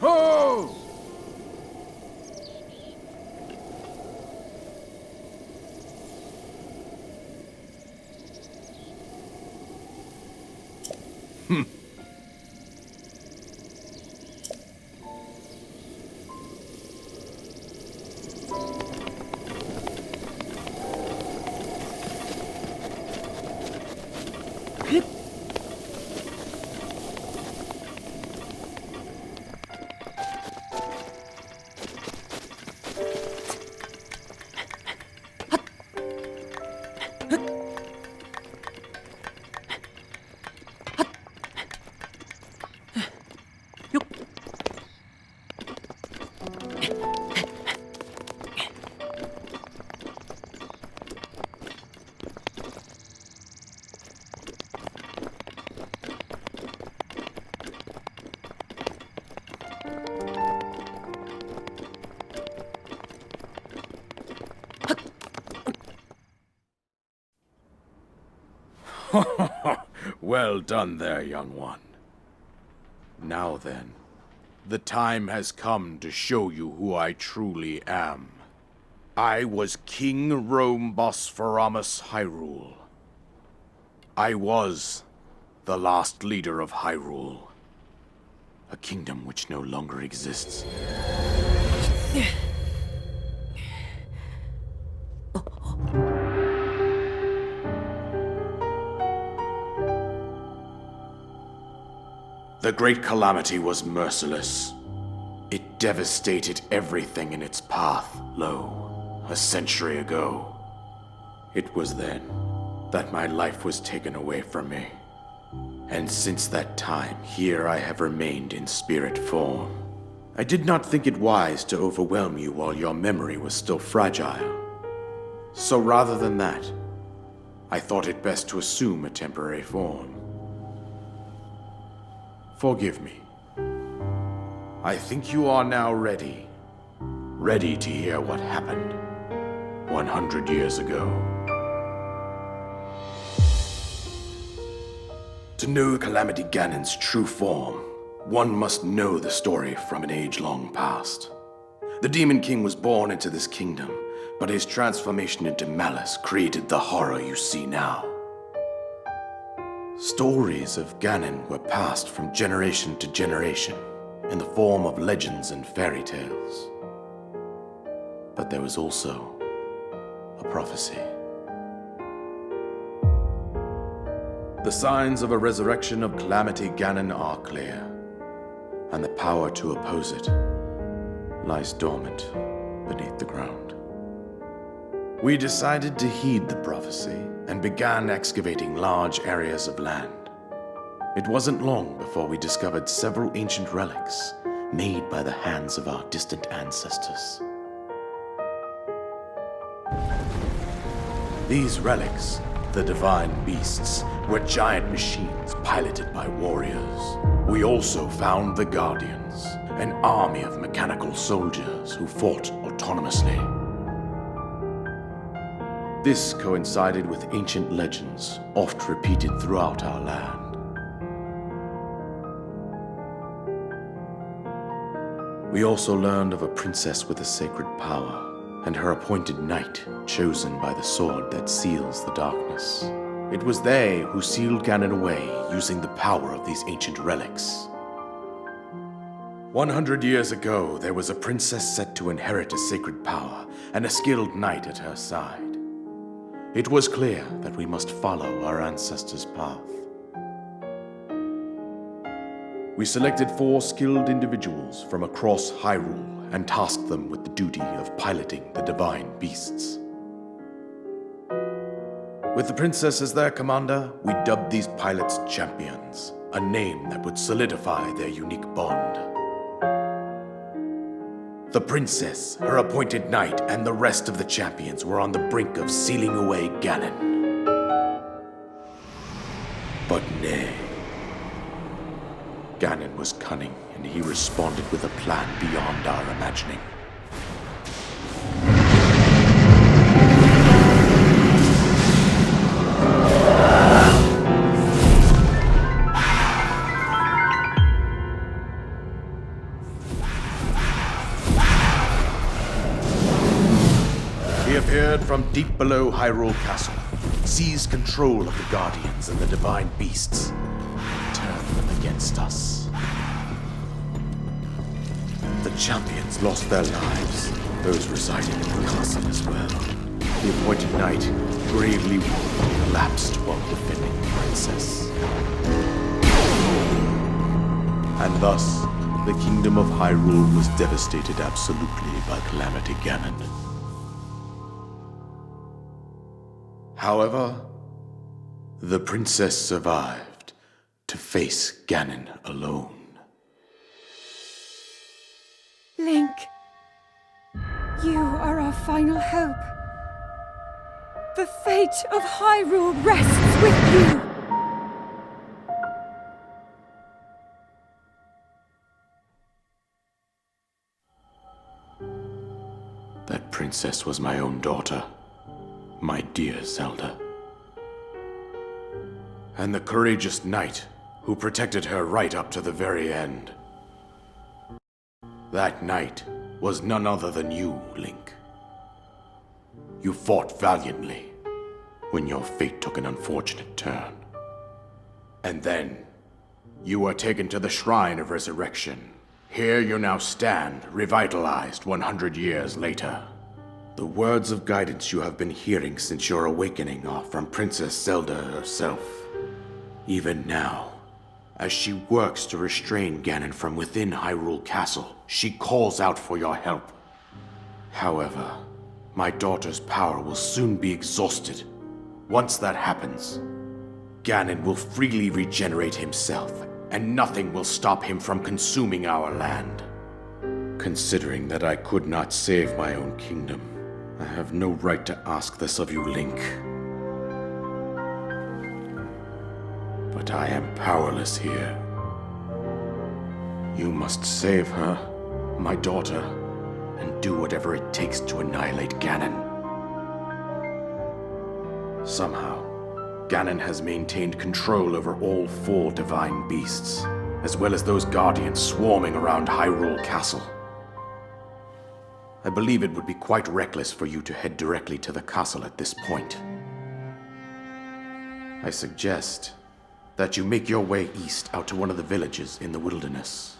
Ho! Well done there, young one. Now then, the time has come to show you who I truly am. I was King Rhoam Bosphoramos Hyrule. I was the last leader of Hyrule, a kingdom which no longer exists. The Great Calamity was merciless. It devastated everything in its path, a century ago. It was then that my life was taken away from me. And since that time, here I have remained in spirit form. I did not think it wise to overwhelm you while your memory was still fragile. So rather than that, I thought it best to assume a temporary form. Forgive me. I think you are now ready. Ready to hear what happened 100 years ago. To know Calamity Ganon's true form, one must know the story from an age-long past. The Demon King was born into this kingdom, but his transformation into malice created the horror you see now. Stories of Ganon were passed from generation to generation in the form of legends and fairy tales. But there was also a prophecy. The signs of a resurrection of Calamity Ganon are clear, and the power to oppose it lies dormant beneath the ground. We decided to heed the prophecy and began excavating large areas of land. It wasn't long before we discovered several ancient relics made by the hands of our distant ancestors. These relics, the divine beasts, were giant machines piloted by warriors. We also found the Guardians, an army of mechanical soldiers who fought autonomously. This coincided with ancient legends, oft repeated throughout our land. We also learned of a princess with a sacred power, and her appointed knight, chosen by the sword that seals the darkness. It was they who sealed Ganon away using the power of these ancient relics. 100 years ago, there was a princess set to inherit a sacred power and a skilled knight at her side. It was clear that we must follow our ancestors' path. We selected 4 skilled individuals from across Hyrule and tasked them with the duty of piloting the divine beasts. With the princess as their commander, we dubbed these pilots champions, a name that would solidify their unique bond. The princess, her appointed knight, and the rest of the champions were on the brink of sealing away Ganon. But nay. Ganon was cunning, and he responded with a plan beyond our imagining. He appeared from deep below Hyrule Castle, seized control of the Guardians and the Divine Beasts, and turned them against us. The champions lost their lives, those residing in the castle as well. The appointed knight, gravely wounded, collapsed while defending the princess. And thus, the kingdom of Hyrule was devastated absolutely by Calamity Ganon. However, the princess survived to face Ganon alone. Link, you are our final hope. The fate of Hyrule rests with you. That princess was my own daughter, my dear Zelda. And the courageous knight who protected her right up to the very end. That knight was none other than you, Link. You fought valiantly when your fate took an unfortunate turn. And then, you were taken to the Shrine of Resurrection. Here you now stand, revitalized 100 years later. The words of guidance you have been hearing since your awakening are from Princess Zelda herself. Even now, as she works to restrain Ganon from within Hyrule Castle, she calls out for your help. However, my daughter's power will soon be exhausted. Once that happens, Ganon will freely regenerate himself, and nothing will stop him from consuming our land. Considering that I could not save my own kingdom, I have no right to ask this of you, Link. But I am powerless here. You must save her, my daughter, and do whatever it takes to annihilate Ganon. Somehow, Ganon has maintained control over all 4 divine beasts, as well as those guardians swarming around Hyrule Castle. I believe it would be quite reckless for you to head directly to the castle at this point. I suggest that you make your way east out to one of the villages in the wilderness.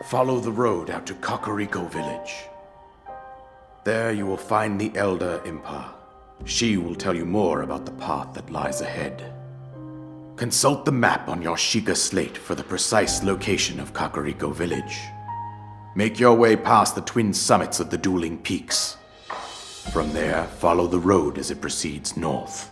Follow the road out to Kakariko Village. There you will find the Elder Impa. She will tell you more about the path that lies ahead. Consult the map on your Sheikah slate for the precise location of Kakariko Village. Make your way past the twin summits of the dueling peaks. From there, follow the road as it proceeds north.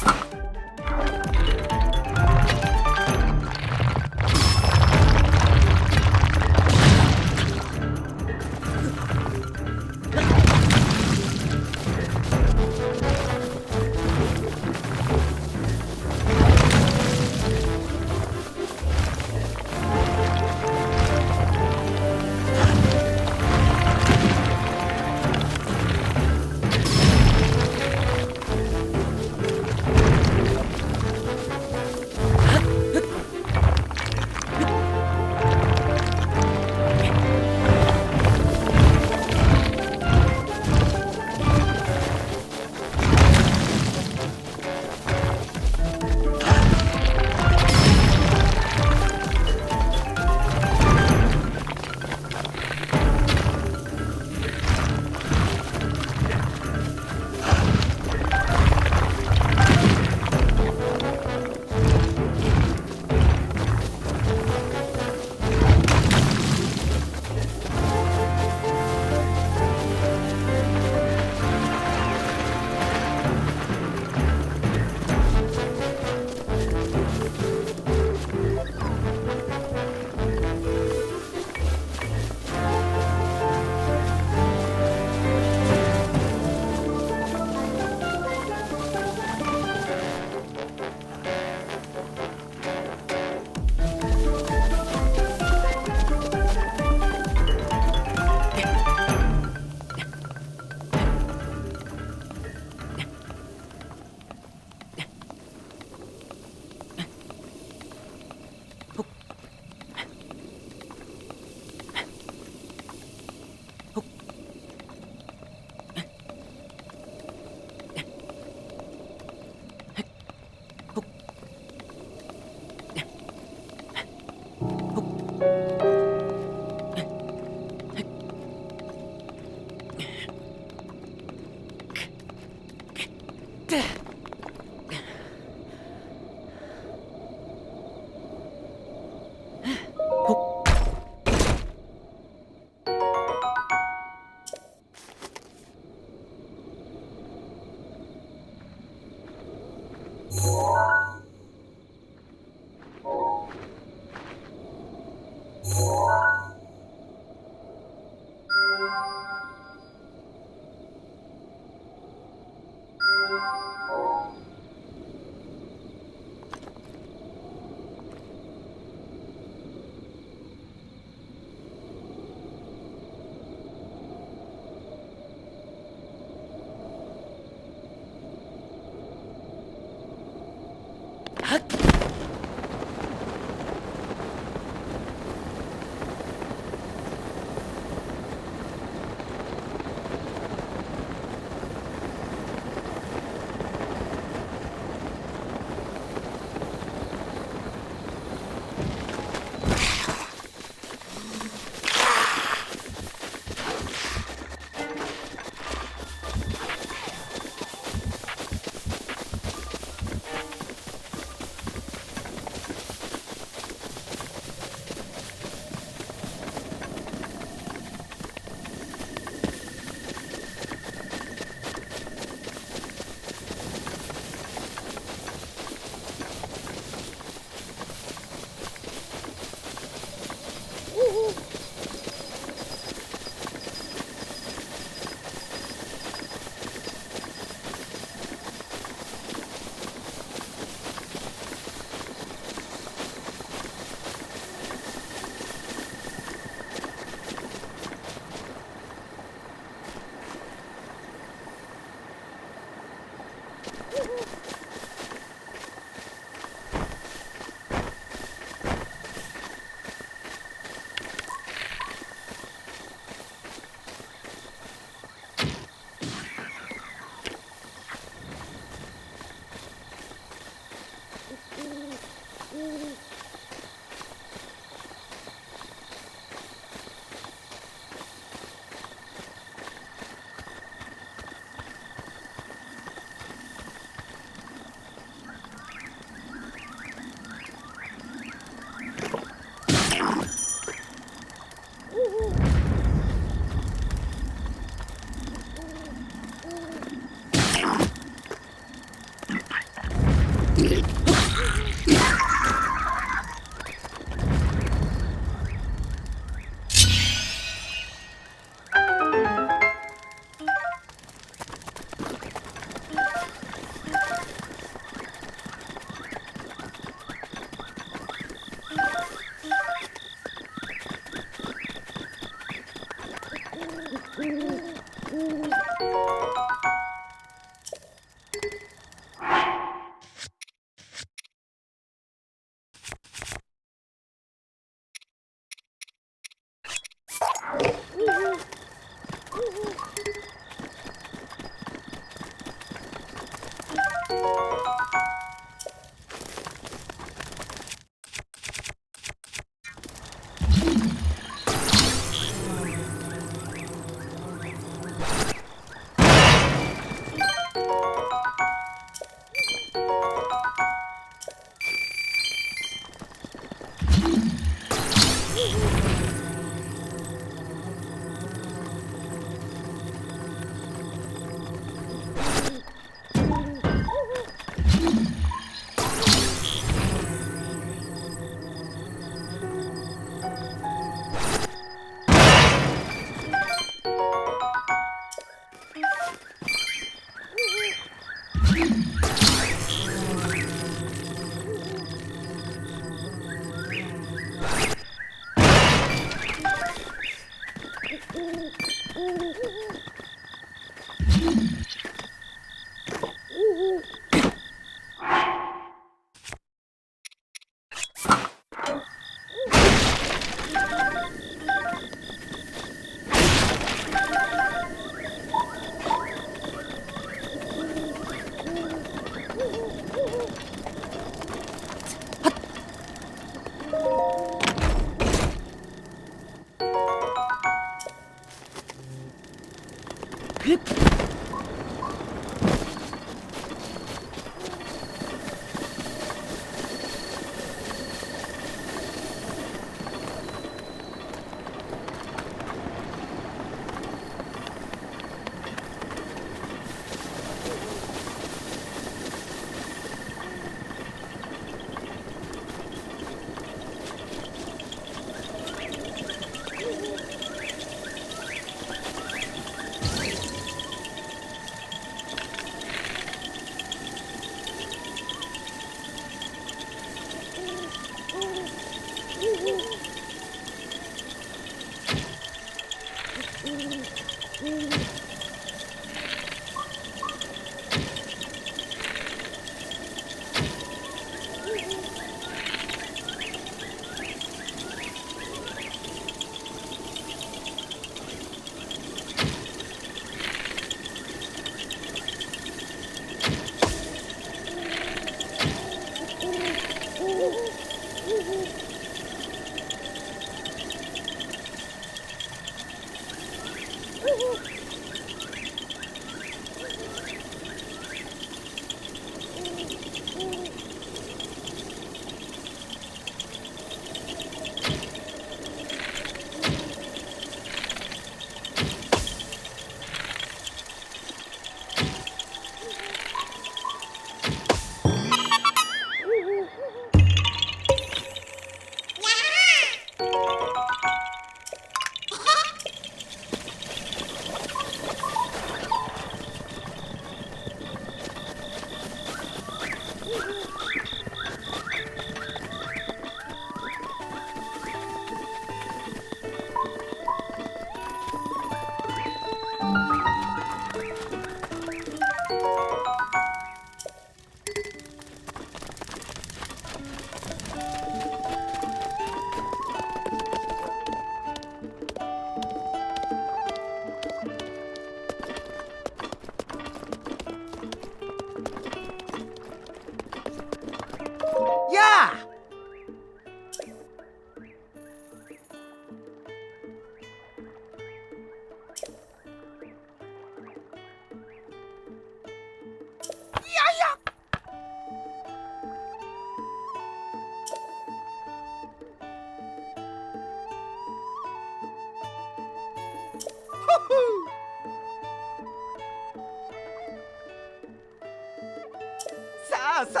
싸!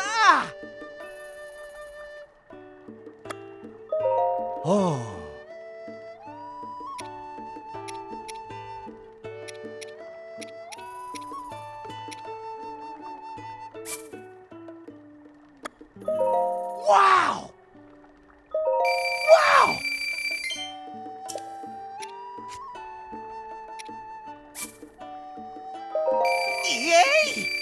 와우! 와우! 예이!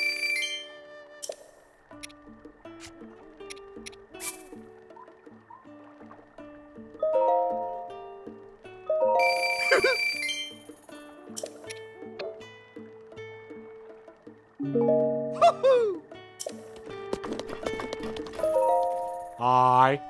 아이.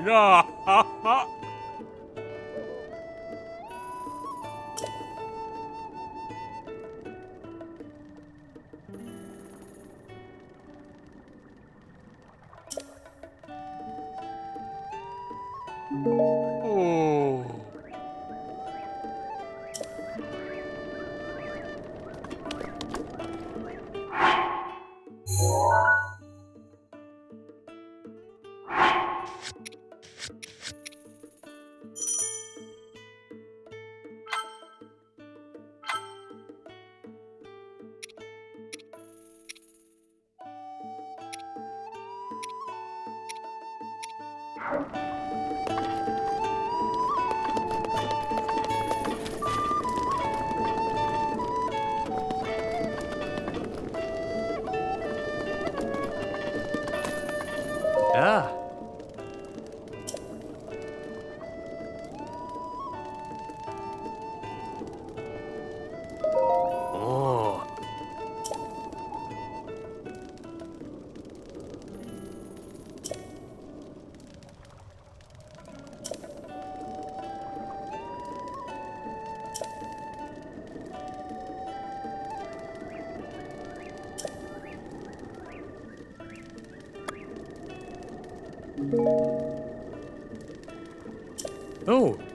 야, 하하. 오. 야. 오. 오.